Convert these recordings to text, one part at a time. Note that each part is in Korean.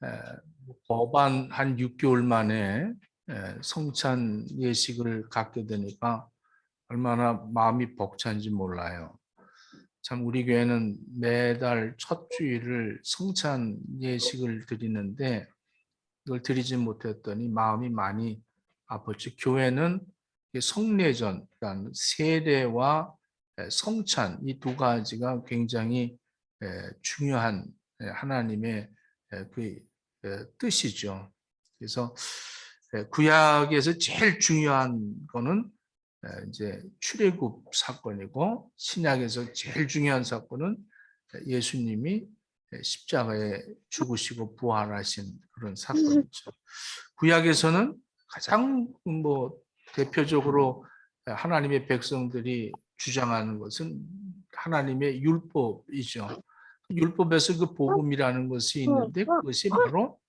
에, 법안 한 6개월 만에 성찬 예식을 갖게 되니까 얼마나 마음이 벅찬지 몰라요. 참 우리 교회는 매달 첫 주일을 성찬 예식을 드리는데 이걸 드리지 못했더니 마음이 많이 아팠죠. 교회는 성례전, 그러니까 세례와 성찬 이 두 가지가 굉장히 중요한 하나님의 그 뜻이죠. 그래서 구약에서 제일 중요한 거는 이제 출애굽 사건이고 신약에서 제일 중요한 사건은 예수님이 십자가에 죽으시고 부활하신 그런 사건이죠. 구약에서는 가장 대표적으로 하나님의 백성들이 주장하는 것은 하나님의 율법이죠. 율법에서 그 복음이라는 것이 있는데 그것이 바로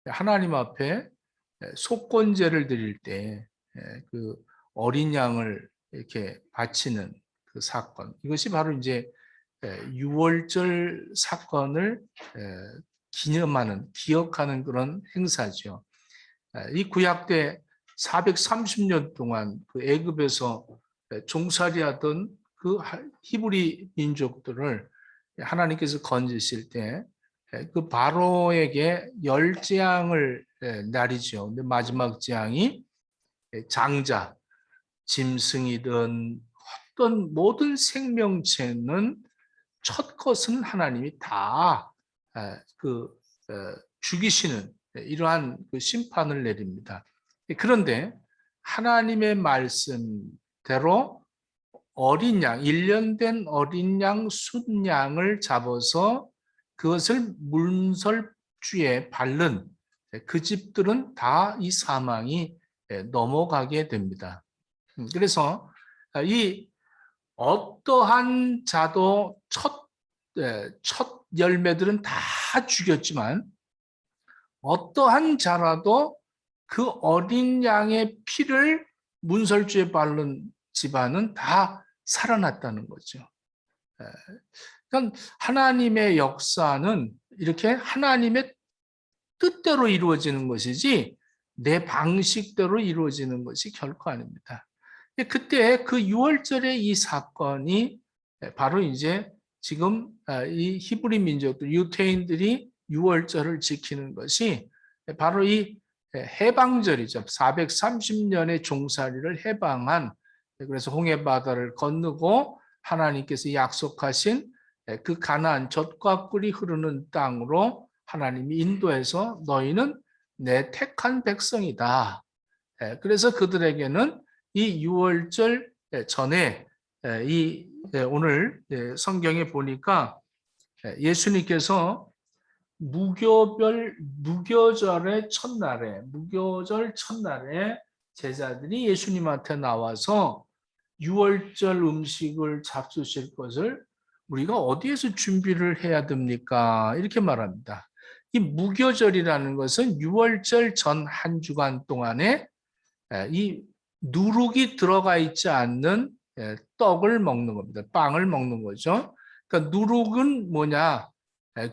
하나님 앞에 속건제를 드릴 때 그 어린 양을 이렇게 바치는 그 사건. 이것이 바로 이제 유월절 사건을 기념하는, 기억하는 그런 행사죠. 이 구약 때 430년 동안 그 애굽에서 종살이하던 그 히브리 민족들을 하나님께서 건지실 때 그 바로에게 열 재앙을 내리죠. 근데 마지막 재앙이 장자, 짐승이든 어떤 모든 생명체는 첫 것은 하나님이 다 죽이시는 이러한 그 심판을 내립니다. 그런데 하나님의 말씀대로 어린 양, 1년 된 어린 양 순양을 잡아서 그것을 문설주에 바른 그 집들은 다 이 사망이 넘어가게 됩니다. 그래서 이 어떠한 자도 첫 열매들은 다 죽였지만 어떠한 자라도 그 어린 양의 피를 문설주에 바른 집안은 다 살아났다는 거죠. 그러니까 하나님의 역사는 이렇게 하나님의 뜻대로 이루어지는 것이지 내 방식대로 이루어지는 것이 결코 아닙니다. 그때 그 6월절의 이 사건이 바로 이제 지금 이 히브리 민족들, 유대인들이 6월절을 지키는 것이 바로 이 해방절이죠. 430년의 종살이를 해방한, 그래서 홍해바다를 건너고 하나님께서 약속하신 그 가나안 젖과 꿀이 흐르는 땅으로 하나님이 인도해서 너희는 내 택한 백성이다. 그래서 그들에게는 이 6월절 전에 이 오늘 성경에 보니까 예수님께서 무교절의 무교절 첫날에 제자들이 예수님한테 나와서 6월절 음식을 잡수실 것을 우리가 어디에서 준비를 해야 됩니까? 이렇게 말합니다. 이 무교절이라는 것은 6월절 전 한 주간 동안에 이 누룩이 들어가 있지 않는 떡을 먹는 겁니다. 빵을 먹는 거죠. 그러니까 누룩은 뭐냐?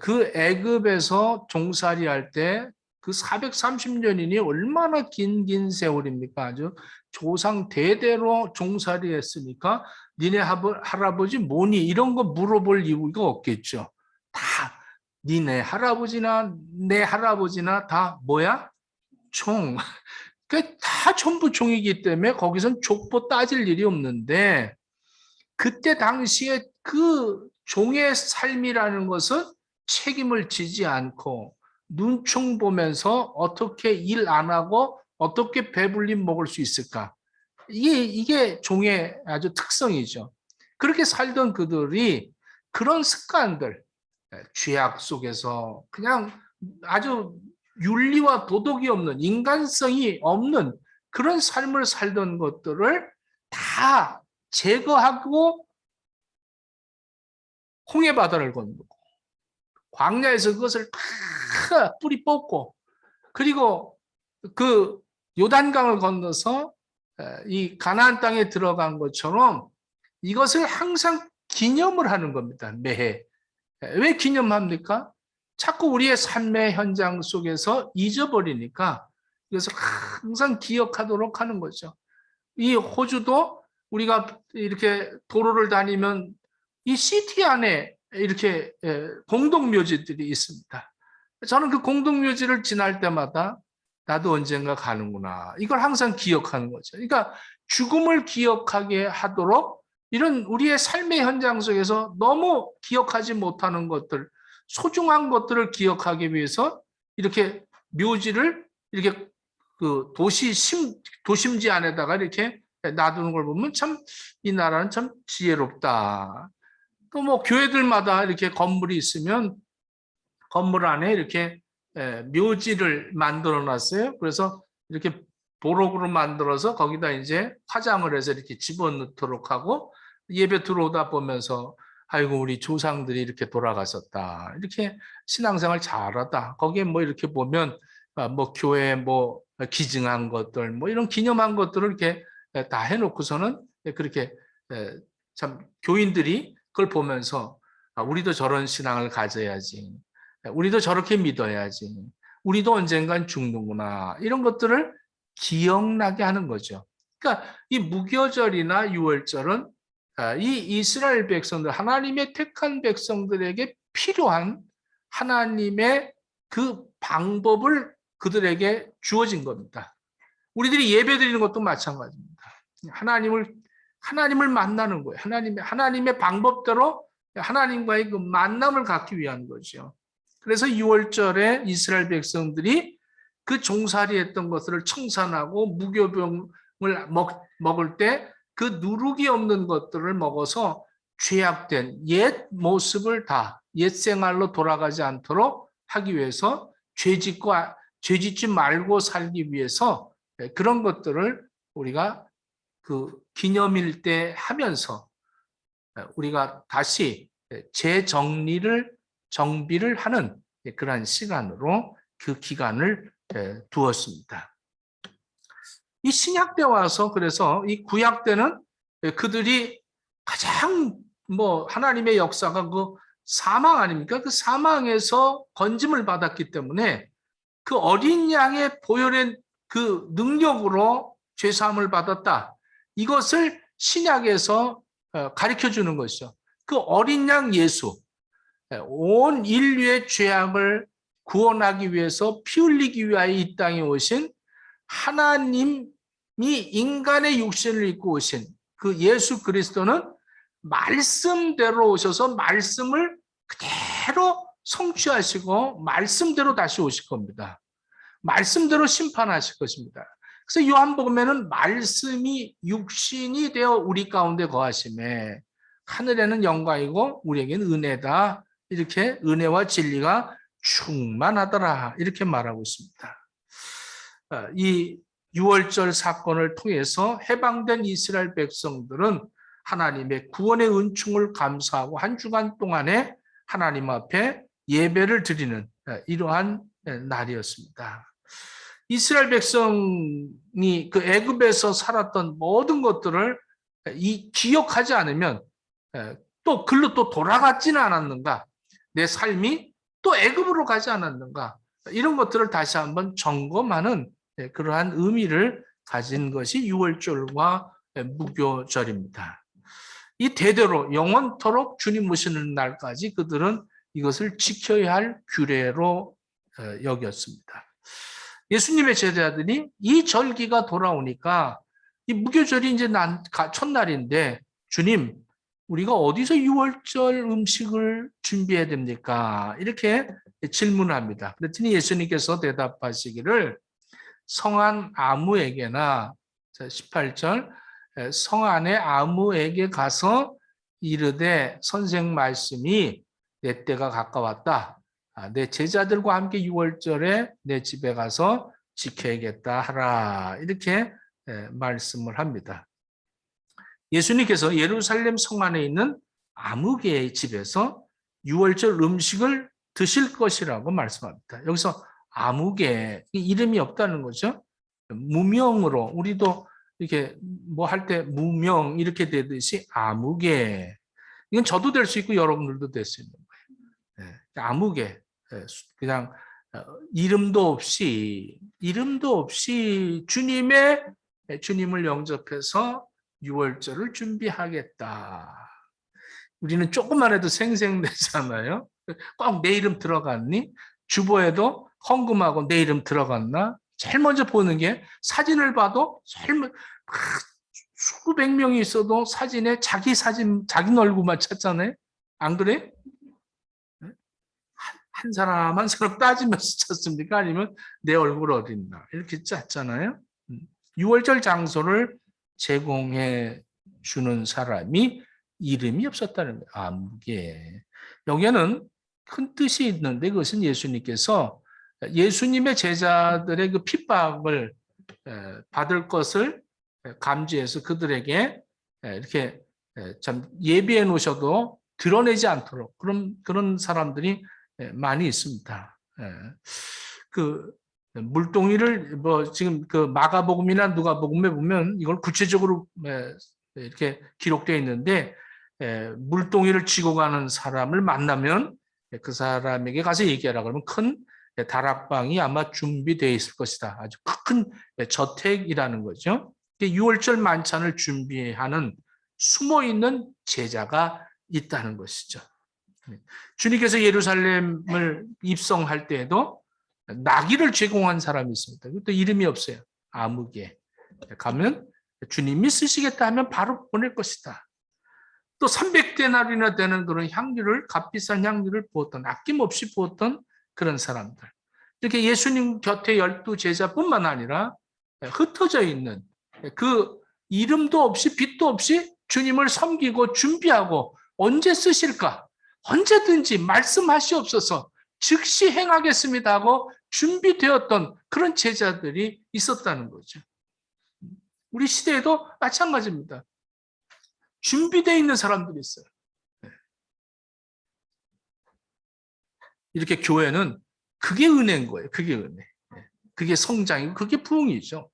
그 애굽에서 종살이할 때 그 430년이니 얼마나 긴 세월입니까? 아주 조상 대대로 종살이했으니까 니네 할아버지 뭐니? 이런 거 물어볼 이유가 없겠죠. 다 니네 할아버지나 내 할아버지나 다 뭐야? 종. 다 전부 종이기 때문에 거기선 족보 따질 일이 없는데 그때 당시에 그 종의 삶이라는 것은 책임을 지지 않고 눈총 보면서 어떻게 일 안 하고 어떻게 배불리 먹을 수 있을까? 이게 종의 아주 특성이죠. 그렇게 살던 그들이 그런 습관들, 죄악 속에서 그냥 아주 윤리와 도덕이 없는 인간성이 없는 그런 삶을 살던 것들을 다 제거하고 홍해바다를 건너고 광야에서 그것을 다 뿌리 뽑고 그리고 그 요단강을 건너서 이 가나안 땅에 들어간 것처럼 이것을 항상 기념을 하는 겁니다. 매해. 왜 기념합니까? 자꾸 우리의 삶의 현장 속에서 잊어버리니까 그래서 항상 기억하도록 하는 거죠. 이 호주도 우리가 이렇게 도로를 다니면 이 시티 안에 이렇게 공동묘지들이 있습니다. 저는 그 공동묘지를 지날 때마다 나도 언젠가 가는구나. 이걸 항상 기억하는 거죠. 그러니까 죽음을 기억하게 하도록 이런 우리의 삶의 현장 속에서 너무 기억하지 못하는 것들, 소중한 것들을 기억하기 위해서 이렇게 묘지를 이렇게 그 도심지 안에다가 이렇게 놔두는 걸 보면 참 이 나라는 참 지혜롭다. 또 뭐 교회들마다 이렇게 건물이 있으면 건물 안에 이렇게 묘지를 만들어 놨어요. 그래서 이렇게 보록으로 만들어서 거기다 이제 화장을 해서 이렇게 집어넣도록 하고 예배 들어오다 보면서 아이고 우리 조상들이 이렇게 돌아가셨다. 이렇게 신앙생활 잘하다. 거기에 뭐 이렇게 보면 뭐 교회 뭐 기증한 것들 뭐 이런 기념한 것들을 이렇게 다 해놓고서는 그렇게 참 교인들이 그걸 보면서 우리도 저런 신앙을 가져야지. 우리도 저렇게 믿어야지. 우리도 언젠간 죽는구나. 이런 것들을 기억나게 하는 거죠. 그러니까 이 무교절이나 유월절은 이 이스라엘 백성들, 하나님의 택한 백성들에게 필요한 하나님의 그 방법을 그들에게 주어진 겁니다. 우리들이 예배 드리는 것도 마찬가지입니다. 하나님을 만나는 거예요. 하나님의 방법대로 하나님과의 그 만남을 갖기 위한 거죠. 그래서 6월절에 이스라엘 백성들이 그 종살이했던 것을 청산하고 무교병을 먹을 때 그 누룩이 없는 것들을 먹어서 죄악된 옛 모습을 다 옛 생활로 돌아가지 않도록 하기 위해서 죄 짓지 말고 살기 위해서 그런 것들을 우리가 그 기념일 때 하면서 우리가 다시 재정비를 하는 그러한 시간으로 그 기간을 두었습니다. 이 신약 때 와서 그래서 이 구약 때는 그들이 가장 뭐 하나님의 역사가 그 사망 아닙니까? 그 사망에서 건짐을 받았기 때문에 그 어린 양의 보혈의 그 능력으로 죄사함을 받았다. 이것을 신약에서 가르쳐 주는 것이죠. 그 어린 양 예수, 온 인류의 죄악을 구원하기 위해서 피 흘리기 위하여 이 땅에 오신 하나님이 인간의 육신을 입고 오신 그 예수 그리스도는 말씀대로 오셔서 말씀을 그대로 성취하시고 말씀대로 다시 오실 겁니다. 말씀대로 심판하실 것입니다. 그래서 요한복음에는 말씀이 육신이 되어 우리 가운데 거하심에 하늘에는 영광이고 우리에게는 은혜다. 이렇게 은혜와 진리가 충만하더라. 이렇게 말하고 있습니다. 이 6월절 사건을 통해서 해방된 이스라엘 백성들은 하나님의 구원의 은총을 감사하고 한 주간 동안에 하나님 앞에 예배를 드리는 이러한 날이었습니다. 이스라엘 백성이 그 애굽에서 살았던 모든 것들을 기억하지 않으면 또 글로 또 돌아갔지는 않았는가? 내 삶이 또 애굽으로 가지 않았는가? 이런 것들을 다시 한번 점검하는 그러한 의미를 가진 것이 유월절과 무교절입니다. 이 대대로 영원토록 주님 오시는 날까지 그들은 이것을 지켜야 할 규례로 여겼습니다. 예수님의 제자들이 이 절기가 돌아오니까 이 무교절이 이제 첫날인데 주님 우리가 어디서 유월절 음식을 준비해야 됩니까? 이렇게 질문합니다. 그랬더니 예수님께서 대답하시기를 성안 아무에게나 18절 성안의 아무에게 가서 이르되 선생 말씀이 내 때가 가까웠다. 내 제자들과 함께 6월절에 내 집에 가서 지켜야겠다 하라. 이렇게 말씀을 합니다. 예수님께서 예루살렘 성안에 있는 아무개의 집에서 6월절 음식을 드실 것이라고 말씀합니다. 여기서 아무개 이름이 없다는 거죠. 무명으로 우리도 이렇게 뭐 할 때 무명 이렇게 되듯이 아무개 이건 저도 될 수 있고 여러분들도 될 수 있는 거예요. 아무개 그냥 이름도 없이 주님을 영접해서 유월절을 준비하겠다. 우리는 조금만 해도 생생되잖아요. 꼭 내 이름 들어갔니? 주보에도 헌금하고 내 이름 들어갔나? 제일 먼저 보는 게 사진을 봐도 수백 명이 있어도 사진에 자기 사진, 자기 얼굴만 찾잖아요. 안 그래? 한 사람 한 사람 따지면서 찾습니까? 아니면 내 얼굴 어딨나? 이렇게 찾잖아요. 6월절 장소를 제공해 주는 사람이 이름이 없었다는 거예요. 아무개. 여기에는 큰 뜻이 있는데 그것은 예수님께서 예수님의 제자들의 그 핍박을 받을 것을 감지해서 그들에게 이렇게 참 예비해 놓으셔도 드러내지 않도록 그런 사람들이 많이 있습니다. 그 물동이를 지금 그 마가복음이나 누가복음에 보면 이걸 구체적으로 이렇게 기록되어 있는데 물동이를 쥐고 가는 사람을 만나면 그 사람에게 가서 얘기하라 그러면 큰 다락방이 아마 준비되어 있을 것이다. 아주 큰 저택이라는 거죠. 6월절 만찬을 준비하는 숨어있는 제자가 있다는 것이죠. 주님께서 예루살렘을 입성할 때에도 나귀를 제공한 사람이 있습니다. 그것도 이름이 없어요. 아무개. 가면 주님이 쓰시겠다 하면 바로 보낼 것이다. 또 300데나리나 되는 그런 향유를, 값비싼 향유를 부었던, 아낌없이 부었던 그런 사람들. 이렇게 예수님 곁에 12제자뿐만 아니라 흩어져 있는 그 이름도 없이 빛도 없이 주님을 섬기고 준비하고 언제 쓰실까? 언제든지 말씀하시옵소서 즉시 행하겠습니다 하고 준비되었던 그런 제자들이 있었다는 거죠. 우리 시대에도 마찬가지입니다. 준비되어 있는 사람들이 있어요. 이렇게 교회는 그게 은혜인 거예요. 그게 은혜. 그게 성장이고 그게 부흥이죠.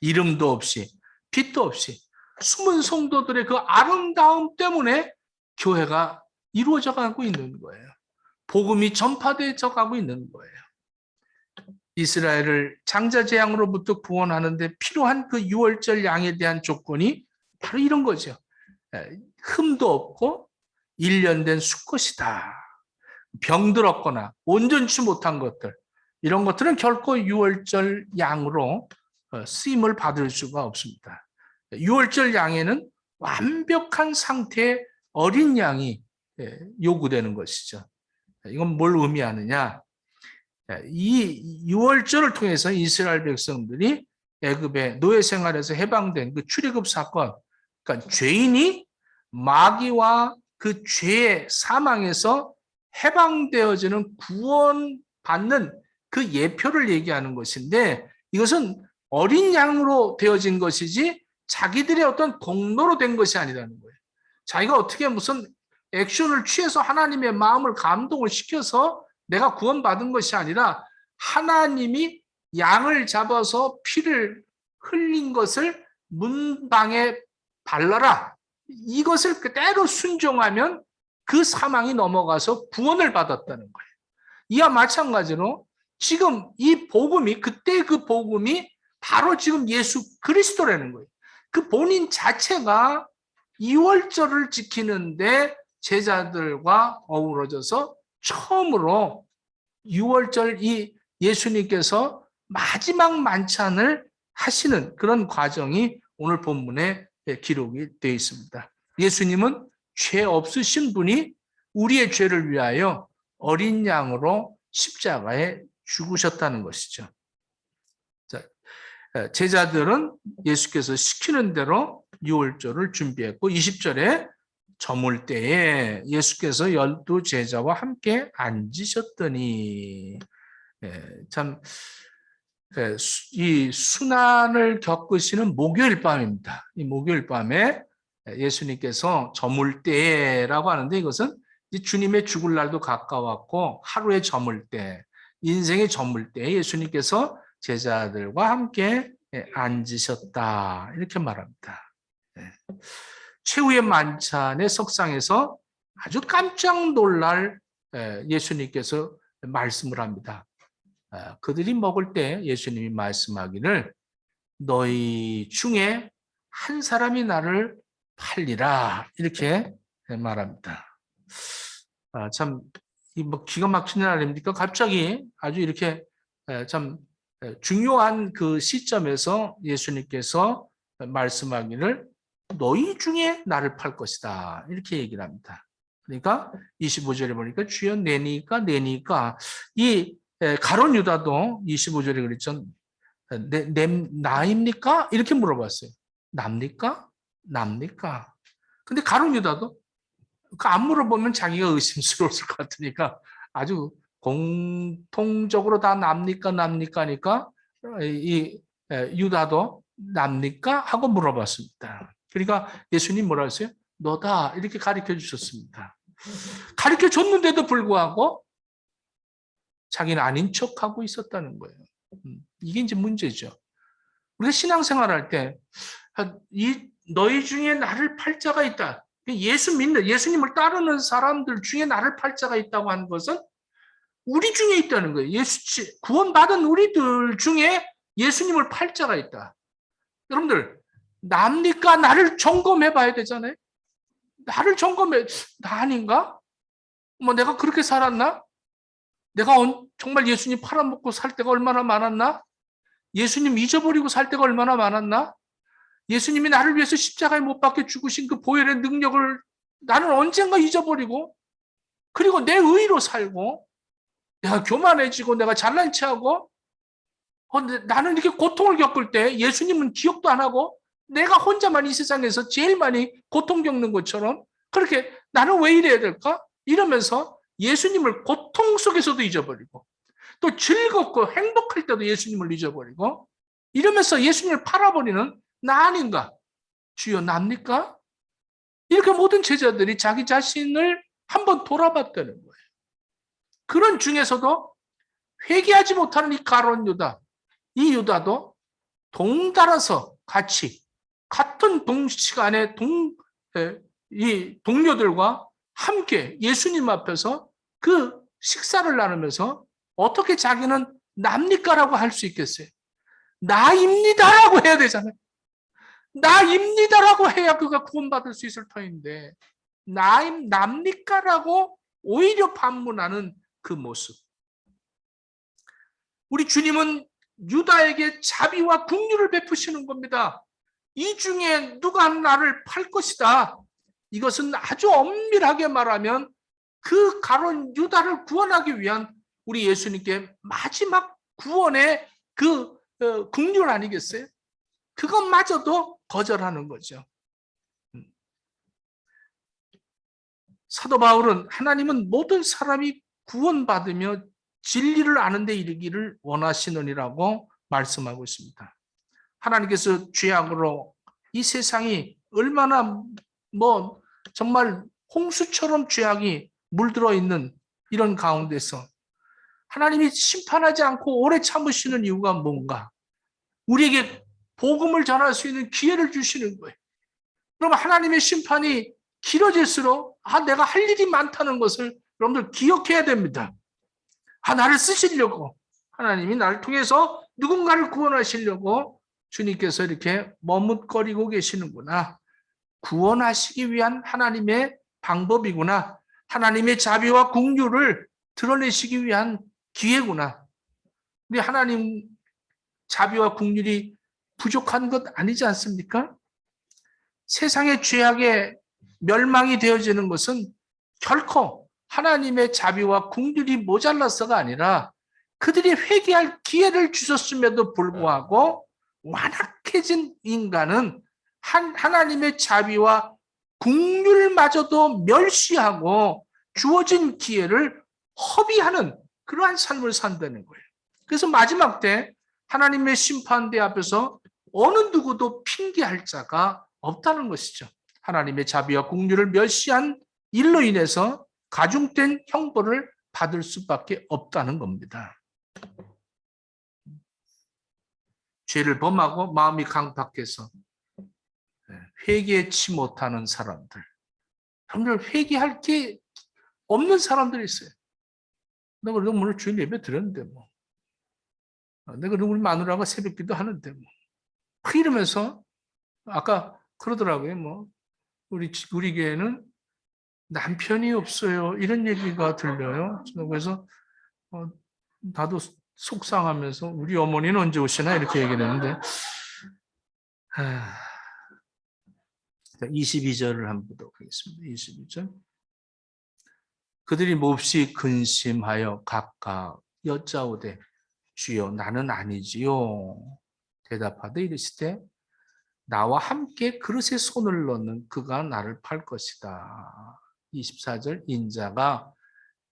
이름도 없이 빛도 없이 숨은 성도들의 그 아름다움 때문에 교회가 이루어져 가고 있는 거예요. 복음이 전파되어 가고 있는 거예요. 이스라엘을 장자재앙으로부터 구원하는데 필요한 그 유월절 양에 대한 조건이 바로 이런 거죠. 흠도 없고 1년 된 수컷이다. 병들었거나 온전치 못한 것들, 이런 것들은 결코 유월절 양으로 쓰임을 받을 수가 없습니다. 유월절 양에는 완벽한 상태의 어린 양이 요구되는 것이죠. 이건 뭘 의미하느냐? 이 유월절을 통해서 이스라엘 백성들이 애굽의 노예 생활에서 해방된 그 출애굽 사건, 그러니까 죄인이 마귀와 그 죄의 사망에서 해방되어지는 구원받는 그 예표를 얘기하는 것인데, 이것은 어린 양으로 되어진 것이지 자기들의 어떤 공로로 된 것이 아니라는 거예요. 자기가 어떻게 무슨 액션을 취해서 하나님의 마음을 감동을 시켜서 내가 구원받은 것이 아니라 하나님이 양을 잡아서 피를 흘린 것을 문방에 발라라. 이것을 그대로 순종하면 그 사망이 넘어가서 구원을 받았다는 거예요. 이와 마찬가지로 지금 이 복음이, 그때 그 복음이 바로 지금 예수 그리스도라는 거예요. 그 본인 자체가 이월절을 지키는데 제자들과 어우러져서 처음으로 6월절 이 예수님께서 마지막 만찬을 하시는 그런 과정이 오늘 본문에 기록이 되어 있습니다. 예수님은 죄 없으신 분이 우리의 죄를 위하여 어린 양으로 십자가에 죽으셨다는 것이죠. 제자들은 예수께서 시키는 대로 유월절을 준비했고 20절에 저물 때에 예수께서 12제자와 함께 앉으셨더니, 참 이 순환을 겪으시는 목요일 밤입니다. 이 목요일 밤에 예수님께서 저물 때라고 하는데, 이것은 주님의 죽을 날도 가까웠고 하루의 저물 때, 인생의 저물 때 예수님께서 제자들과 함께 앉으셨다, 이렇게 말합니다. 최후의 만찬의 석상에서 아주 깜짝 놀랄 예수님께서 말씀을 합니다. 그들이 먹을 때 예수님이 말씀하기를 너희 중에 한 사람이 나를 팔리라 이렇게 말합니다. 참 뭐 기가 막힌 일 아닙니까? 갑자기 아주 이렇게 참 중요한 그 시점에서 예수님께서 말씀하기를 너희 중에 나를 팔 것이다 이렇게 얘기를 합니다. 그러니까 25절에 보니까 주여 내니까 이 가룟 유다도 25절에 그랬죠. 나입니까? 이렇게 물어봤어요. 납니까? 근데 가룟 유다도 안 물어보면 자기가 의심스러울 것 같으니까 아주 공통적으로 다 납니까 하니까 이 유다도 납니까? 하고 물어봤습니다. 그러니까 예수님 뭐라 했어요? 너다 이렇게 가르쳐 주셨습니다. 가르쳐 줬는데도 불구하고 자기는 아닌 척하고 있었다는 거예요. 이게 이제 문제죠. 우리가 신앙생활할 때 너희 중에 나를 팔 자가 있다. 예수님을 따르는 사람들 중에 나를 팔 자가 있다고 하는 것은 우리 중에 있다는 거예요. 구원받은 우리들 중에 예수님을 팔 자가 있다. 여러분들, 납니까? 나를 점검해 봐야 되잖아요. 나를 점검해, 나 아닌가? 뭐 내가 그렇게 살았나? 내가 정말 예수님 팔아먹고 살 때가 얼마나 많았나? 예수님 잊어버리고 살 때가 얼마나 많았나? 예수님이 나를 위해서 십자가에 못 박혀 죽으신 그 보혈의 능력을 나는 언젠가 잊어버리고 그리고 내 의로 살고 내가 교만해지고 내가 잘난 체하고 나는 이렇게 고통을 겪을 때 예수님은 기억도 안 하고 내가 혼자만 이 세상에서 제일 많이 고통 겪는 것처럼 그렇게 나는 왜 이래야 될까? 이러면서 예수님을 고통 속에서도 잊어버리고 또 즐겁고 행복할 때도 예수님을 잊어버리고 이러면서 예수님을 팔아버리는 나 아닌가? 주여 납니까? 이렇게 모든 제자들이 자기 자신을 한번 돌아봤다는 거예요. 그런 중에서도 회개하지 못하는 이 가룟 유다, 이 유다도 동달아서 같은 동시간에 이 동료들과 함께 예수님 앞에서 그 식사를 나누면서 어떻게 자기는 납니까라고 할 수 있겠어요? 나입니다라고 해야 되잖아요. 나입니다라고 해야 그가 구원받을 수 있을 터인데 납니까라고 오히려 반문하는 그 모습. 우리 주님은 유다에게 자비와 긍휼을 베푸시는 겁니다. 이 중에 누가 나를 팔 것이다. 이것은 아주 엄밀하게 말하면 그 가룟 유다를 구원하기 위한 우리 예수님께 마지막 구원의 그 긍휼 아니겠어요? 그것마저도 거절하는 거죠. 사도 바울은 하나님은 모든 사람이 구원받으며 진리를 아는 데 이르기를 원하시느니라고 말씀하고 있습니다. 하나님께서 죄악으로 이 세상이 얼마나 정말 홍수처럼 죄악이 물들어 있는 이런 가운데서 하나님이 심판하지 않고 오래 참으시는 이유가 뭔가? 우리에게 복음을 전할 수 있는 기회를 주시는 거예요. 그럼 하나님의 심판이 길어질수록 내가 할 일이 많다는 것을 여러분들 기억해야 됩니다. 나를 쓰시려고 하나님이 나를 통해서 누군가를 구원하시려고 주님께서 이렇게 머뭇거리고 계시는구나. 구원하시기 위한 하나님의 방법이구나. 하나님의 자비와 긍휼을 드러내시기 위한 기회구나. 우리 하나님 자비와 긍휼이 부족한 것 아니지 않습니까? 세상의 죄악에 멸망이 되어지는 것은 결코 하나님의 자비와 긍휼이 모자라서가 아니라 그들이 회개할 기회를 주셨음에도 불구하고 완악해진 인간은 하나님의 자비와 긍휼마저도 멸시하고 주어진 기회를 허비하는 그러한 삶을 산다는 거예요. 그래서 마지막 때 하나님의 심판대 앞에서 어느 누구도 핑계할 자가 없다는 것이죠. 하나님의 자비와 긍휼을 멸시한 일로 인해서 가중된 형벌을 받을 수밖에 없다는 겁니다. 죄를 범하고 마음이 강박해서 회개치 못하는 사람들, 여러분들 회개할 게 없는 사람들이 있어요. 내가 그래도 오늘 주일 예배 드렸는데 뭐. 내가 그래도 우리 마누라가 새벽기도 하는데 뭐. 이러면서 아까 그러더라고요. 뭐 우리 교회는 남편이 없어요. 이런 얘기가 들려요. 그래서 나도 속상하면서 우리 어머니는 언제 오시나 이렇게 얘기를 했는데 22절을 한번 보도록 하겠습니다. 22절. 그들이 몹시 근심하여 각각 여짜오되 주여 나는 아니지요. 대답하되 이르시되 나와 함께 그릇에 손을 넣는 그가 나를 팔 것이다. 24절. 인자가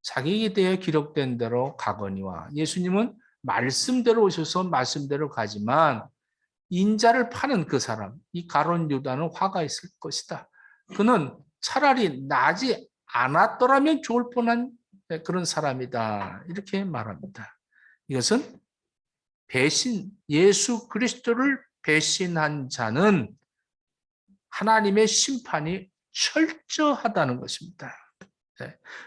자기에게 대해 기록된 대로 가거니와. 예수님은 말씀대로 오셔서 말씀대로 가지만 인자를 파는 그 사람, 이 가룟 유다는 화가 있을 것이다. 그는 차라리 나지 않았더라면 좋을 뻔한 그런 사람이다. 이렇게 말합니다. 이것은 예수 그리스도를 배신한 자는 하나님의 심판이 철저하다는 것입니다.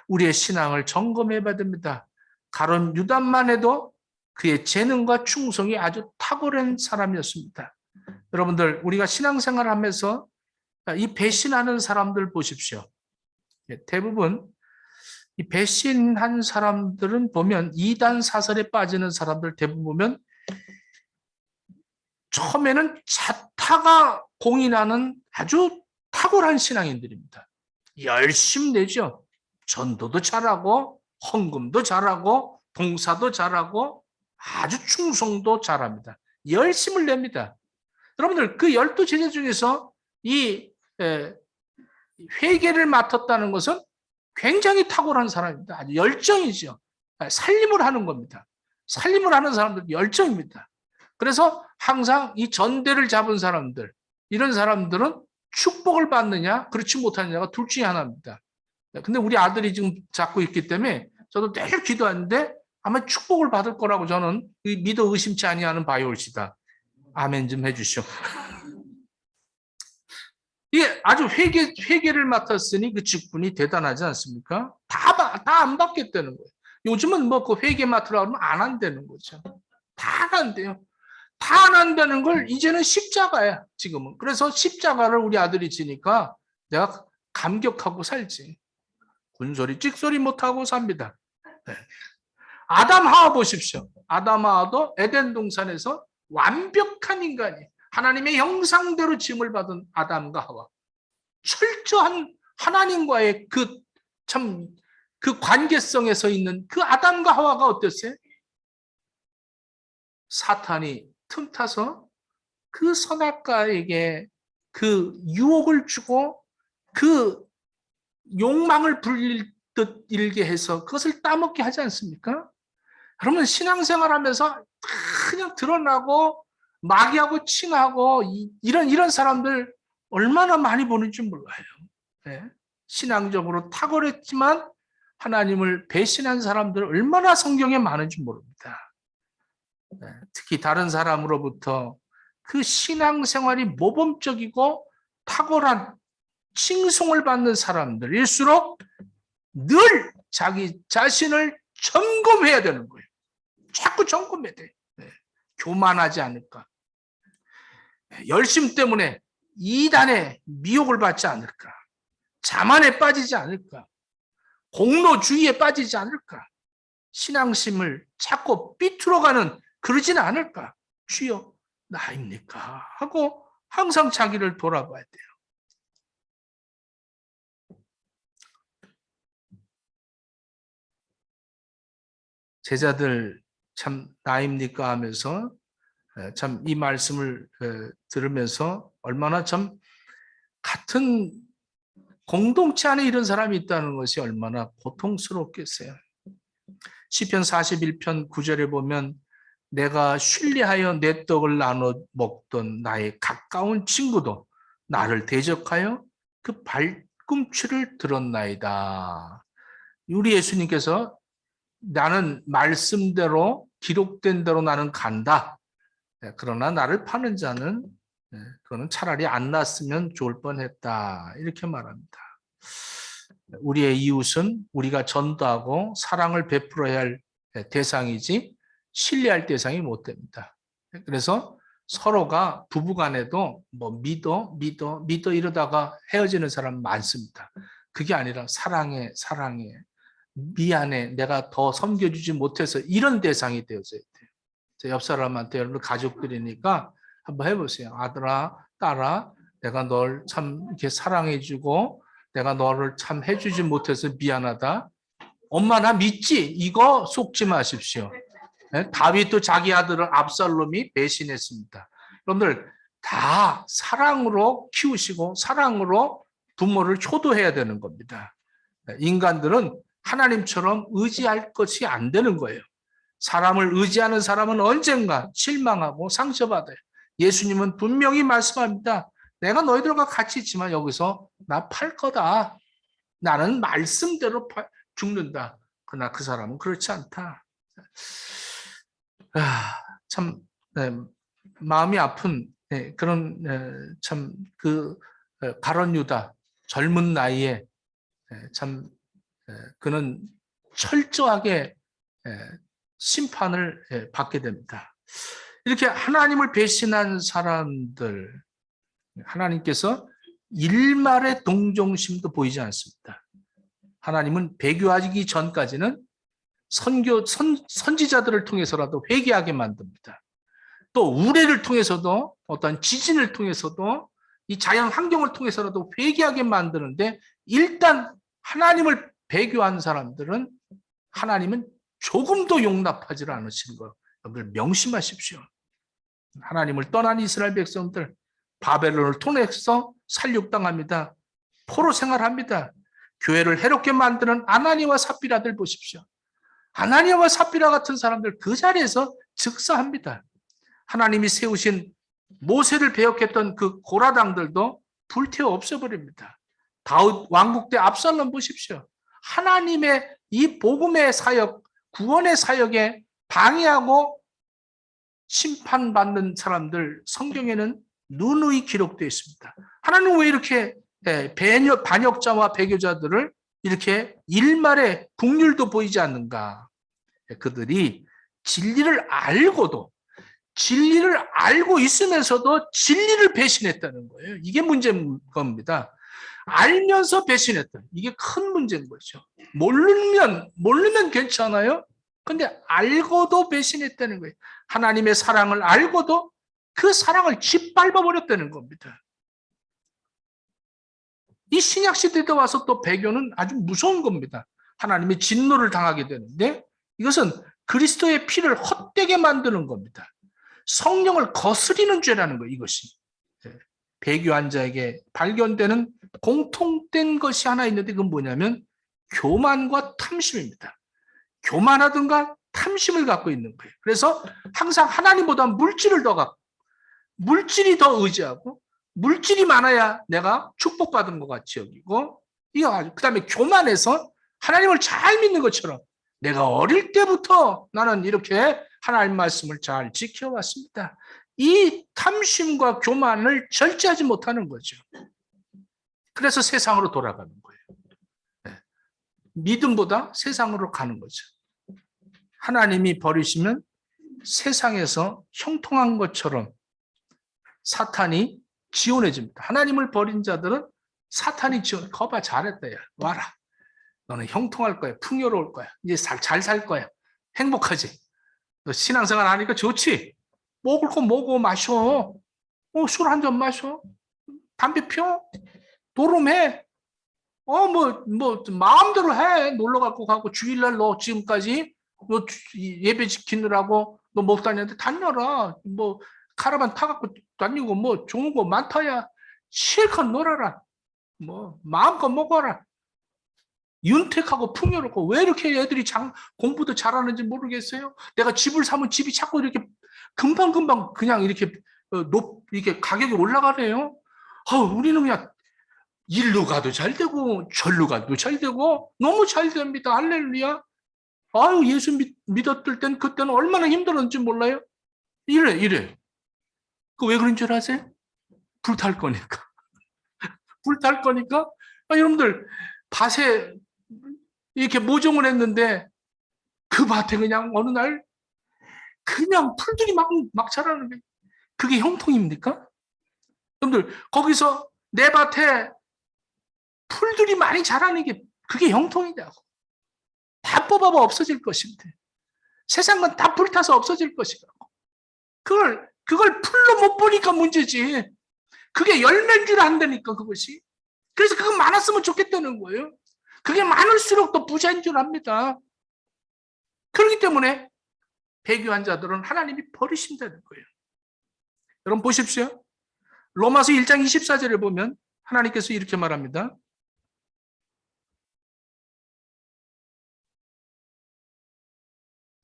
우리의 신앙을 점검해 봐야 됩니다. 가룟 유다만 해도 그의 재능과 충성이 아주 탁월한 사람이었습니다. 여러분들, 우리가 신앙생활을 하면서 이 배신하는 사람들 보십시오. 대부분 이 배신한 사람들은 보면 이단 사설에 빠지는 사람들 대부분 보면 처음에는 자타가 공인하는 아주 탁월한 신앙인들입니다. 열심히 내죠. 전도도 잘하고 헌금도 잘하고 봉사도 잘하고 아주 충성도 잘합니다. 열심을 냅니다. 여러분들 그 12제자 중에서 이 회개를 맡았다는 것은 굉장히 탁월한 사람입니다. 아주 열정이죠. 살림을 하는 겁니다. 살림을 하는 사람들 열정입니다. 그래서 항상 이 전대를 잡은 사람들, 이런 사람들은 축복을 받느냐 그렇지 못하느냐가 둘 중에 하나입니다. 근데 우리 아들이 지금 잡고 있기 때문에 저도 늘 기도하는데 아마 축복을 받을 거라고 저는 믿어 의심치 아니하는 바이올시다. 아멘 좀 해주시오. 이게 아주 회개를 맡았으니 그 직분이 대단하지 않습니까? 다 안 받겠다는 거예요. 요즘은 뭐 그 회개 맡으라고 하면 안 한다는 거죠. 다 안 돼요. 다 안 한다는 걸 이제는 십자가야, 지금은. 그래서 십자가를 우리 아들이 지니까 내가 감격하고 살지. 군소리, 찍소리 못하고 삽니다. 네. 아담 하와 보십시오. 아담 하와도 에덴 동산에서 완벽한 인간이 하나님의 형상대로 지음을 받은 아담과 하와. 철저한 하나님과의 그 관계성에서 있는 그 아담과 하와가 어땠어요? 사탄이 틈타서 그 선악과에게 그 유혹을 주고 그 욕망을 불릴 듯 일게 해서 그것을 따먹게 하지 않습니까? 그러면 신앙생활하면서 그냥 드러나고 마귀하고 칭하고 이런 사람들 얼마나 많이 보는지 몰라요. 네. 신앙적으로 탁월했지만 하나님을 배신한 사람들 얼마나 성경에 많은지 모릅니다. 네. 특히 다른 사람으로부터 그 신앙생활이 모범적이고 탁월한 칭송을 받는 사람들일수록 늘 자기 자신을 점검해야 되는 거예요. 자꾸 점검해야 돼. 네. 교만하지 않을까. 열심 때문에 이단의 미혹을 받지 않을까. 자만에 빠지지 않을까. 공로주의에 빠지지 않을까. 신앙심을 자꾸 삐뚤어가는 그러지는 않을까. 주여 나입니까? 하고 항상 자기를 돌아봐야 돼요. 제자들 참 나입니까 하면서 참 이 말씀을 들으면서 얼마나 참 같은 공동체 안에 이런 사람이 있다는 것이 얼마나 고통스럽겠어요. 시편 41편 9절에 보면 내가 신뢰하여 내 떡을 나눠 먹던 나의 가까운 친구도 나를 대적하여 그 발꿈치를 들었나이다. 우리 예수님께서 나는 말씀대로 기록된 대로 나는 간다. 그러나 나를 파는 자는 그거는 차라리 안 났으면 좋을 뻔했다. 이렇게 말합니다. 우리의 이웃은 우리가 전도하고 사랑을 베풀어야 할 대상이지 신뢰할 대상이 못 됩니다. 그래서 서로가 부부간에도 뭐 믿어 이러다가 헤어지는 사람 많습니다. 그게 아니라 사랑해 미안해 내가 더 섬겨주지 못해서 이런 대상이 되어져야 돼요. 옆 사람한테 여러분 가족들이니까 한번 해보세요. 아들아 딸아 내가 널 참 이렇게 사랑해주고 내가 너를 참 해주지 못해서 미안하다. 엄마 나 믿지? 이거 속지 마십시오. 다윗도 자기 아들을 압살롬이 배신했습니다. 여러분들 다 사랑으로 키우시고 사랑으로 부모를 효도해야 되는 겁니다. 인간들은 하나님처럼 의지할 것이 안 되는 거예요. 사람을 의지하는 사람은 언젠가 실망하고 상처받아요. 예수님은 분명히 말씀합니다. 내가 너희들과 같이 있지만 여기서 나 팔 거다. 나는 말씀대로 죽는다. 그러나 그 사람은 그렇지 않다. 참 마음이 아픈 그런 참 그 가룟 유다 젊은 나이에 참 그는 철저하게 심판을 받게 됩니다. 이렇게 하나님을 배신한 사람들 하나님께서 일말의 동정심도 보이지 않습니다. 하나님은 배교하기 전까지는 선지자들을 통해서라도 회개하게 만듭니다. 또 우레를 통해서도 어떤 지진을 통해서도 이 자연 환경을 통해서라도 회개하게 만드는데 일단 하나님을 배교한 사람들은 하나님은 조금도 용납하지 않으시는 것 여러분들 명심하십시오. 하나님을 떠난 이스라엘 백성들 바벨론을 통해서 살육당합니다. 포로 생활합니다. 교회를 해롭게 만드는 아나니와 삽비라들 보십시오. 아나니아와 삽비라 같은 사람들 그 자리에서 즉사합니다. 하나님이 세우신 모세를 배역했던 그 고라당들도 불태워 없애버립니다. 다윗 왕국 때 압살롬 보십시오. 하나님의 이 복음의 사역, 구원의 사역에 방해하고 심판받는 사람들 성경에는 누누이 기록되어 있습니다. 하나님은 왜 이렇게 반역자와 배교자들을 이렇게 일말의 국률도 보이지 않는가? 그들이 진리를 알고 있으면서도 진리를 배신했다는 거예요. 이게 문제인 겁니다. 알면서 배신했다. 이게 큰 문제인 거죠. 모르면 괜찮아요. 근데 알고도 배신했다는 거예요. 하나님의 사랑을 알고도 그 사랑을 짓밟아 버렸다는 겁니다. 이 신약 시대에 와서 또 배교는 아주 무서운 겁니다. 하나님의 진노를 당하게 되는데 이것은 그리스도의 피를 헛되게 만드는 겁니다. 성령을 거스리는 죄라는 거예요. 이것이. 배교한 자에게 발견되는 공통된 것이 하나 있는데 그건 뭐냐면 교만과 탐심입니다. 교만하든가 탐심을 갖고 있는 거예요. 그래서 항상 하나님보다 물질을 더 갖고 물질이 더 의지하고 물질이 많아야 내가 축복받은 것 같이 여기고 그 다음에 교만해서 하나님을 잘 믿는 것처럼 내가 어릴 때부터 나는 이렇게 하나님 말씀을 잘 지켜왔습니다. 이 탐심과 교만을 절제하지 못하는 거죠. 그래서 세상으로 돌아가는 거예요. 믿음보다 세상으로 가는 거죠. 하나님이 버리시면 세상에서 형통한 것처럼 사탄이 지원해줍니다. 하나님을 버린 자들은 사탄이 지원해. 거봐 잘했다 야 와라. 너는 형통할 거야. 풍요로울 거야. 이제 잘 살 거야. 행복하지. 너 신앙생활 하니까 좋지. 먹을 거 먹어 마셔. 술 한 잔 마셔. 담배 펴. 도름해. 마음대로 해. 놀러 갈 거 가고 주일날 너 지금까지 너 예배 지키느라고 너 못 다녔는데 다녀라. 카라반 타갖고 다니고 좋은 거 많다야. 실컷 놀아라. 마음껏 먹어라. 윤택하고 풍요롭고 왜 이렇게 애들이 공부도 잘하는지 모르겠어요. 내가 집을 사면 집이 자꾸 이렇게 금방금방 그냥 이렇게 이렇게 가격이 올라가네요. 우리는 그냥 일로 가도 잘 되고 절로 가도 잘 되고 너무 잘 됩니다. 할렐루야. 예수 믿었을 땐 그때는 얼마나 힘들었는지 몰라요. 이래. 그 왜 그런 줄 아세요? 불탈 거니까. 여러분들 밭에 이렇게 모종을 했는데 그 밭에 그냥 어느 날 그냥 풀들이 막 자라는 게 그게 형통입니까? 여러분들 거기서 내 밭에 풀들이 많이 자라는 게 그게 형통이냐고. 다 뽑아봐 없어질 것인데 세상은 다 불타서 없어질 것이라고. 그걸 풀로 못 보니까 문제지. 그게 열매인 줄 안다니까 그것이. 그래서 그거 많았으면 좋겠다는 거예요. 그게 많을수록 더 부자인 줄 압니다. 그렇기 때문에 배교한 자들은 하나님이 버리신다는 거예요. 여러분 보십시오. 로마서 1장 24절을 보면 하나님께서 이렇게 말합니다.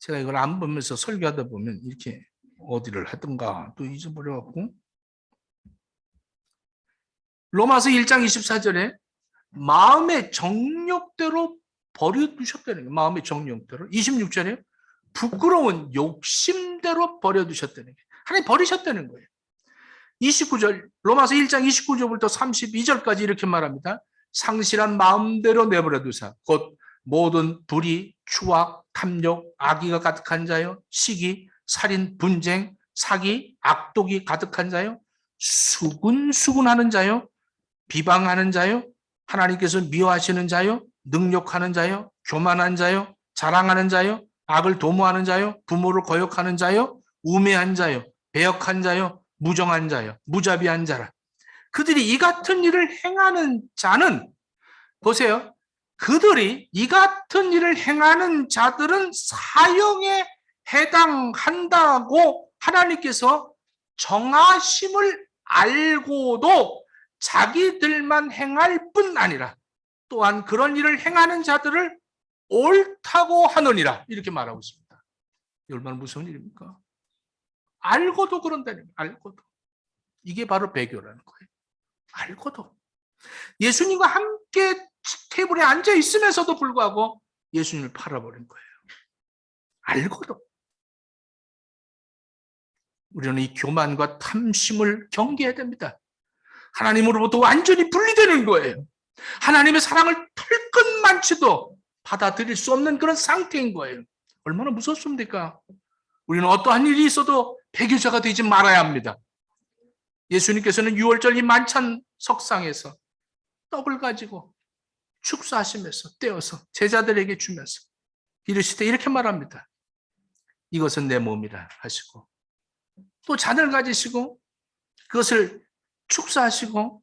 제가 이걸 안 보면서 설교하다 보면 이렇게 어디를 하든가 또 잊어버려갖고 로마서 1장 24절에 마음의 정욕대로 버려두셨다는 거예요. 마음의 정욕대로. 26절에 부끄러운 욕심대로 버려두셨다는 거예요. 하나님 버리셨다는 거예요. 29절 로마서 1장 29절부터 32절까지 이렇게 말합니다. 상실한 마음대로 내버려두사 곧 모든 불의, 추악, 탐욕, 악의가 가득한 자요, 시기, 살인, 분쟁, 사기, 악독이 가득한 자요, 수군수군하는 자요, 비방하는 자요, 하나님께서 미워하시는 자요, 능욕하는 자요, 교만한 자요, 자랑하는 자요, 악을 도모하는 자요, 부모를 거역하는 자요, 우매한 자요, 배역한 자요, 무정한 자요, 무자비한 자라. 그들이 이 같은 일을 행하는 자는 보세요. 그들이 이 같은 일을 행하는 자들은 사형에 해당한다고 하나님께서 정하심을 알고도 자기들만 행할 뿐 아니라 또한 그런 일을 행하는 자들을 옳다고 하느니라 이렇게 말하고 있습니다. 얼마나 무서운 일입니까? 알고도 그런다는 거예요. 알고도. 이게 바로 배교라는 거예요. 알고도. 예수님과 함께 테이블에 앉아 있으면서도 불구하고 예수님을 팔아버린 거예요. 알고도. 우리는 이 교만과 탐심을 경계해야 됩니다. 하나님으로부터 완전히 분리되는 거예요. 하나님의 사랑을 털끝만치도 받아들일 수 없는 그런 상태인 거예요. 얼마나 무섭습니까? 우리는 어떠한 일이 있어도 배교자가 되지 말아야 합니다. 예수님께서는 6월절 이 만찬 석상에서 떡을 가지고 축사하시면서 떼어서 제자들에게 주면서 이르시되 이렇게 말합니다. 이것은 내 몸이라 하시고 또 잔을 가지시고 그것을 축사하시고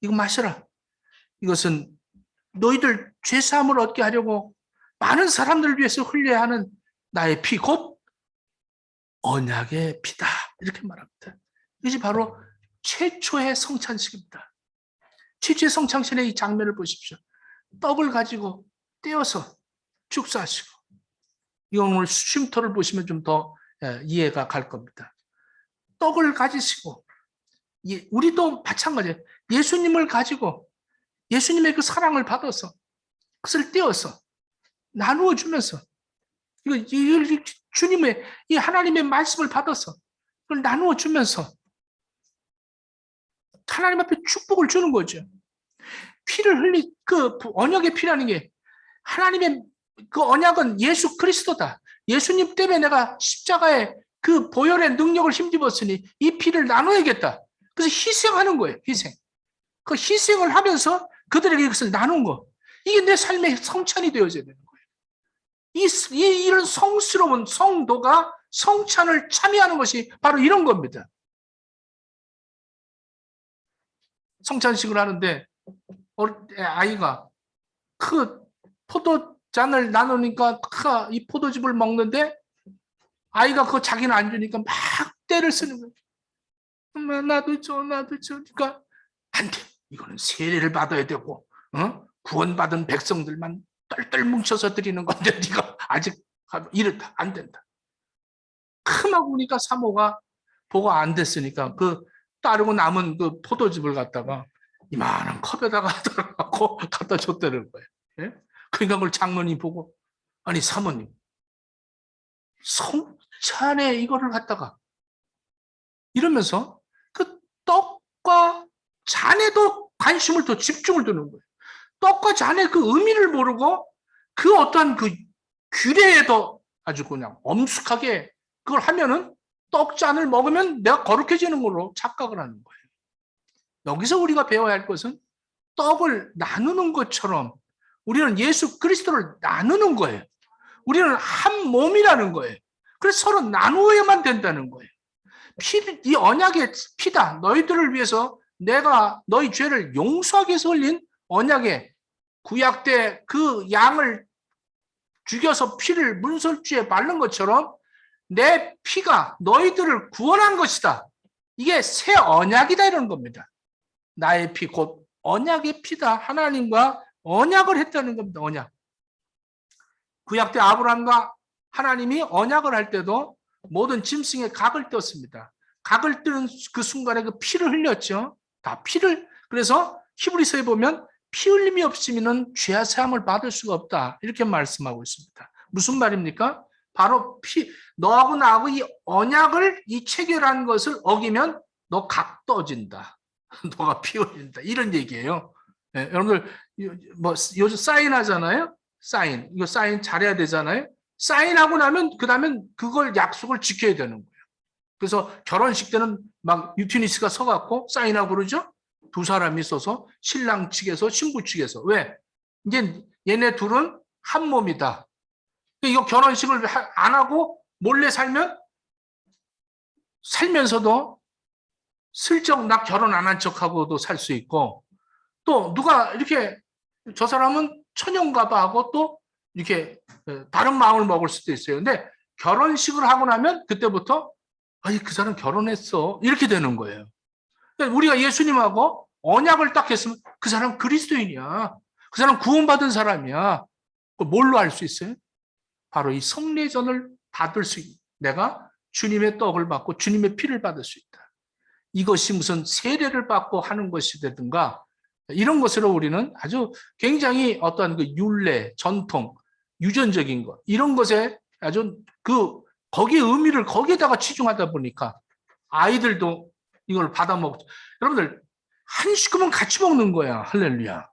이거 마셔라. 이것은 너희들 죄사함을 얻게 하려고 많은 사람들을 위해서 흘려야 하는 나의 피 곧 언약의 피다. 이렇게 말합니다. 이것이 바로 최초의 성찬식입니다. 최초의 성찬식의 이 장면을 보십시오. 떡을 가지고 떼어서 축사하시고 이건 오늘 쉼터를 보시면 좀 더 이해가 갈 겁니다. 떡을 가지시고 우리도 마찬가지예요. 예수님을 가지고 예수님의 그 사랑을 받아서 그것을 떼어서 나누어 주면서 이거 주님의 이 하나님의 말씀을 받아서 그걸 나누어 주면서 하나님 앞에 축복을 주는 거죠. 피를 흘리 그 언약의 피라는 게 하나님의 그 언약은 예수 그리스도다. 예수님 때문에 내가 십자가에 그 보혈의 능력을 힘입었으니 이 피를 나눠야겠다. 그래서 희생하는 거예요. 희생. 그 희생을 하면서 그들에게 이것을 나눈 거. 이게 내 삶의 성찬이 되어져야 되는 거예요. 이런 성스러운 성도가 성찬을 참여하는 것이 바로 이런 겁니다. 성찬식을 하는데 아이가 그 포도잔을 나누니까 이 포도즙을 먹는데 아이가 그거 자기는 안 주니까 막 떼를 쓰는 거예요. 엄마 나도 줘. 그러니까 안 돼. 이거는 세례를 받아야 되고 구원받은 백성들만 똘똘 뭉쳐서 드리는 건데 네가 아직 이렇다. 안 된다. 크막 우니까 사모가 보고 안 됐으니까 그 따르고 남은 그 포도즙을 갖다가 이만한 컵에다가 갖고 갖다 줬다는 거예요. 예? 그러니까 그걸 장로님 보고 아니 사모님 성찬에 이거를 갖다가 이러면서 그 떡과 잔에도 관심을 더 집중을 두는 거예요. 떡과 잔의 그 의미를 모르고 그 어떠한 그 규례에도 아주 그냥 엄숙하게 그걸 하면은 떡잔을 먹으면 내가 거룩해지는 걸로 착각을 하는 거예요. 여기서 우리가 배워야 할 것은 떡을 나누는 것처럼 우리는 예수 그리스도를 나누는 거예요. 우리는 한 몸이라는 거예요. 그래서 서로 나누어야만 된다는 거예요. 이 언약의 피다. 너희들을 위해서 내가 너희 죄를 용서하기 위해서 흘린 언약의 구약 때 그 양을 죽여서 피를 문설주에 바른 것처럼 내 피가 너희들을 구원한 것이다. 이게 새 언약이다 이런 겁니다. 나의 피 곧 언약의 피다. 하나님과 언약을 했다는 겁니다. 언약. 구약 때 아브라함과 하나님이 언약을 할 때도 모든 짐승에 각을 떴습니다. 각을 뜨는 그 순간에 그 피를 흘렸죠. 다 피를. 그래서 히브리서에 보면 피 흘림이 없으면 죄 사함을 받을 수가 없다. 이렇게 말씀하고 있습니다. 무슨 말입니까? 바로 너하고 나하고 이 언약을 이 체결한 것을 어기면 너 각 떠진다. 너가 피 흘린다. 이런 얘기예요. 네, 여러분들 뭐 요즘 사인하잖아요. 이거 사인 잘해야 되잖아요. 사인하고 나면 그다음에 그걸 약속을 지켜야 되는 거예요. 그래서 결혼식 때는 막 유티니스가 서갖고 사인하고 그러죠. 두 사람이 있어서 신랑 측에서 신부 측에서. 왜? 이제 얘네 둘은 한 몸이다. 이거 결혼식을 안 하고 몰래 살면서도 슬쩍 나 결혼 안 한 척하고도 살 수 있고, 또 누가 이렇게 저 사람은 처녀인가 봐 하고 또 이렇게 다른 마음을 먹을 수도 있어요. 근데 결혼식을 하고 나면 그때부터 아니 그 사람 결혼했어 이렇게 되는 거예요. 그러니까 우리가 예수님하고 언약을 딱 했으면 그 사람 그리스도인이야. 그 사람 구원받은 사람이야. 뭘로 알 수 있어요? 바로 이 성례전을 받을 수 있는, 내가 주님의 떡을 받고 주님의 피를 받을 수 있다. 이것이 무슨 세례를 받고 하는 것이 되든가 이런 것으로 우리는 아주 굉장히 어떠한 그 율례, 전통, 유전적인 것 이런 것에 아주 거기에 의미를 거기에다가 치중하다 보니까 아이들도 이걸 받아 먹죠. 여러분들 한 식구면 같이 먹는 거야. 할렐루야.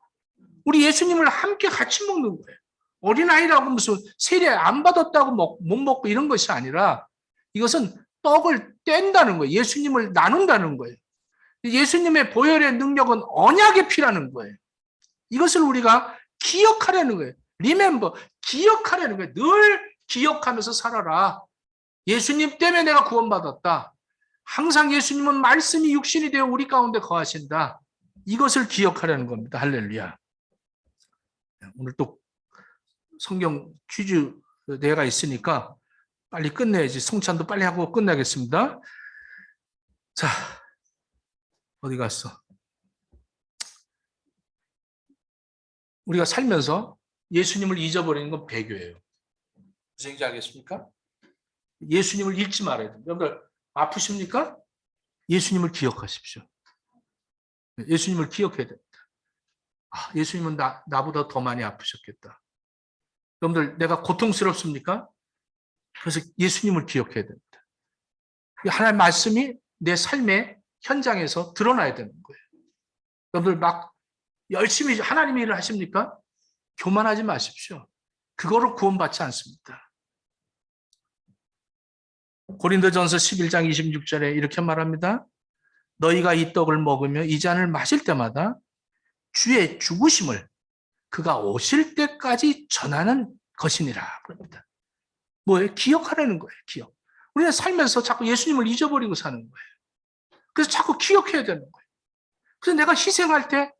우리 예수님을 함께 같이 먹는 거예요. 어린아이라고 무슨 세례 안 받았다고 못 먹고 이런 것이 아니라 이것은 떡을 뗀다는 거예요. 예수님을 나눈다는 거예요. 예수님의 보혈의 능력은 언약의 피라는 거예요. 이것을 우리가 기억하려는 거예요. Remember, 기억하려는 거예요. 늘 기억하면서 살아라. 예수님 때문에 내가 구원받았다. 항상 예수님은 말씀이 육신이 되어 우리 가운데 거하신다. 이것을 기억하려는 겁니다. 할렐루야. 오늘 또 성경 퀴즈 내가 있으니까 빨리 끝내야지. 성찬도 빨리 하고 끝나겠습니다. 자, 어디 갔어? 우리가 살면서 예수님을 잊어버리는 건 배교예요. 무슨 얘기인지 알겠습니까? 예수님을 잊지 말아야 돼요. 여러분들 아프십니까? 예수님을 기억하십시오. 예수님을 기억해야 됩니다. 예수님은 나보다 더 많이 아프셨겠다. 여러분들 내가 고통스럽습니까? 그래서 예수님을 기억해야 됩니다. 하나님의 말씀이 내 삶의 현장에서 드러나야 되는 거예요. 여러분들 막 열심히 하나님의 일을 하십니까? 교만하지 마십시오. 그거로 구원받지 않습니다. 고린도전서 11장 26절에 이렇게 말합니다. 너희가 이 떡을 먹으며 이 잔을 마실 때마다 주의 죽으심을 그가 오실 때까지 전하는 것이니라. 그럽니다. 뭐예요? 기억하라는 거예요. 기억. 우리는 살면서 자꾸 예수님을 잊어버리고 사는 거예요. 그래서 자꾸 기억해야 되는 거예요. 그래서 내가 희생할 때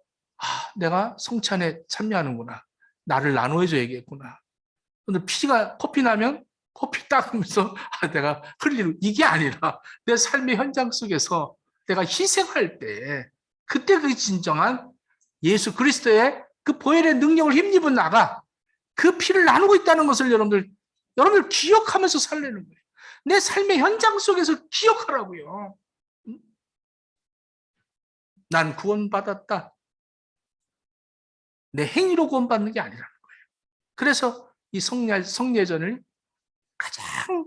내가 성찬에 참여하는구나. 나를 나눠줘야겠구나. 근데 코피 나면 코피 닦으면서 내가 흘리는 이게 아니라 내 삶의 현장 속에서 내가 희생할 때 그때 그 진정한 예수 그리스도의 그 보혈의 능력을 힘입은 나가 그 피를 나누고 있다는 것을 여러분들 기억하면서 살려는 거예요. 내 삶의 현장 속에서 기억하라고요. 난 구원받았다. 내 행위로 구원받는 게 아니라는 거예요. 그래서 이 성례전을 가장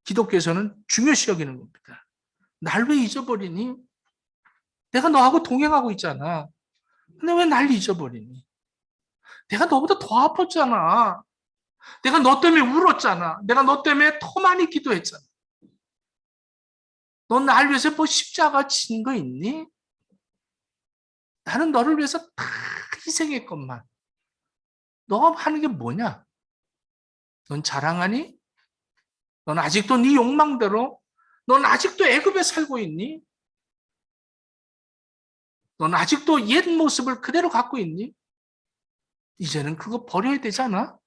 기독교에서는 중요시 여기는 겁니다. 날 왜 잊어버리니? 내가 너하고 동행하고 있잖아. 근데 왜 날 잊어버리니? 내가 너보다 더 아팠잖아. 내가 너 때문에 울었잖아. 내가 너 때문에 더 많이 기도했잖아. 넌 나를 위해서 뭐 십자가 진 거 있니? 나는 너를 위해서 다 희생했건만. 너가 하는 게 뭐냐? 넌 자랑하니? 넌 아직도 네 욕망대로? 넌 아직도 애굽에 살고 있니? 넌 아직도 옛 모습을 그대로 갖고 있니? 이제는 그거 버려야 되잖아.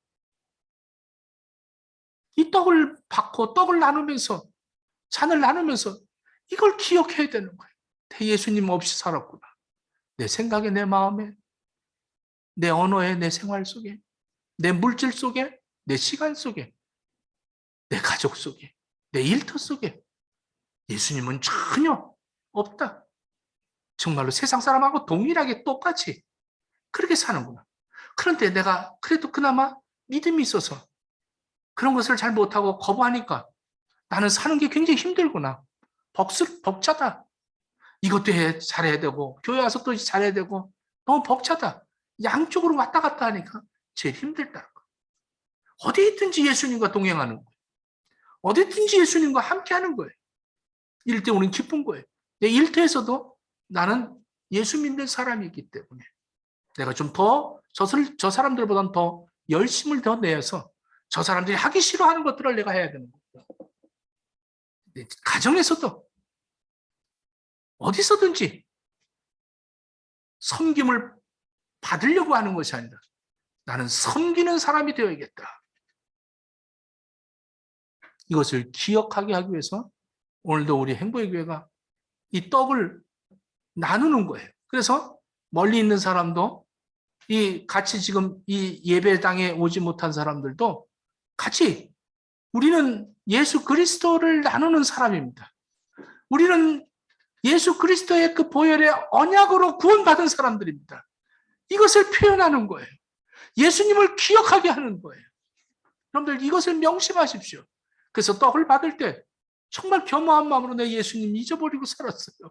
이 떡을 받고 떡을 나누면서 잔을 나누면서 이걸 기억해야 되는 거예요. 내 예수님 없이 살았구나. 내 생각에, 내 마음에, 내 언어에, 내 생활 속에, 내 물질 속에, 내 시간 속에, 내 가족 속에, 내 일터 속에 예수님은 전혀 없다. 정말로 세상 사람하고 동일하게 똑같이 그렇게 사는구나. 그런데 내가 그래도 그나마 믿음이 있어서 그런 것을 잘 못하고 거부하니까 나는 사는 게 굉장히 힘들구나. 벅차다. 이것도 잘해야 되고 교회 와서 또 잘해야 되고 너무 벅차다. 양쪽으로 왔다 갔다 하니까 제일 힘들다는 거예요. 어디 있든지 예수님과 동행하는 거예요. 어디 있든지 예수님과 함께하는 거예요. 이럴 때 우리는 기쁜 거예요. 내 일터에서도 나는 예수 믿는 사람이기 때문에 내가 좀 더 저 사람들보다는 더 열심을 더 내서 저 사람들이 하기 싫어하는 것들을 내가 해야 되는 거예요. 가정에서도 어디서든지 섬김을 받으려고 하는 것이 아니라 나는 섬기는 사람이 되어야겠다. 이것을 기억하게 하기 위해서 오늘도 우리 행복의 교회가 이 떡을 나누는 거예요. 그래서 멀리 있는 사람도 같이 지금 이 예배당에 오지 못한 사람들도 같이 우리는 예수 그리스도를 나누는 사람입니다. 우리는 예수 그리스도의 그 보혈의 언약으로 구원받은 사람들입니다. 이것을 표현하는 거예요. 예수님을 기억하게 하는 거예요. 여러분들 이것을 명심하십시오. 그래서 떡을 받을 때 정말 겸허한 마음으로 내 예수님 잊어버리고 살았어요.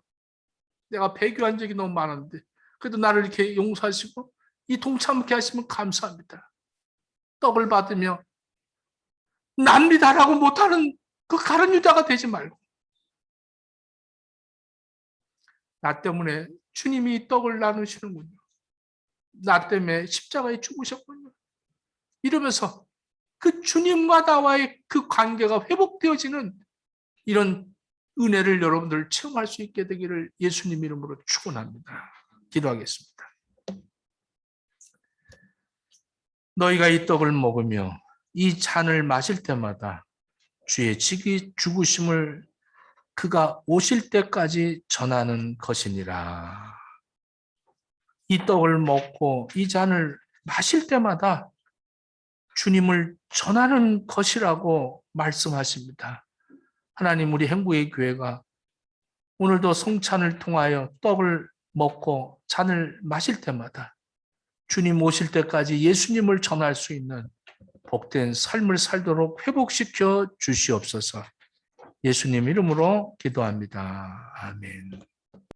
내가 배교한 적이 너무 많은데 그래도 나를 이렇게 용서하시고 이 동참케 하시면 감사합니다. 떡을 받으며 납니다라고 못하는 그 가룟 유다가 되지 말고 나 때문에 주님이 떡을 나누시는군요. 나 때문에 십자가에 죽으셨군요. 이러면서 그 주님과 나와의 그 관계가 회복되어지는 이런 은혜를 여러분들 체험할 수 있게 되기를 예수님 이름으로 축원합니다. 기도하겠습니다. 너희가 이 떡을 먹으며 이 잔을 마실 때마다 주의 죽으심을 그가 오실 때까지 전하는 것이니라. 이 떡을 먹고 이 잔을 마실 때마다 주님을 전하는 것이라고 말씀하십니다. 하나님, 우리 행복의 교회가 오늘도 성찬을 통하여 떡을 먹고 잔을 마실 때마다 주님 오실 때까지 예수님을 전할 수 있는 복된 삶을 살도록 회복시켜 주시옵소서. 예수님 이름으로 기도합니다. 아멘.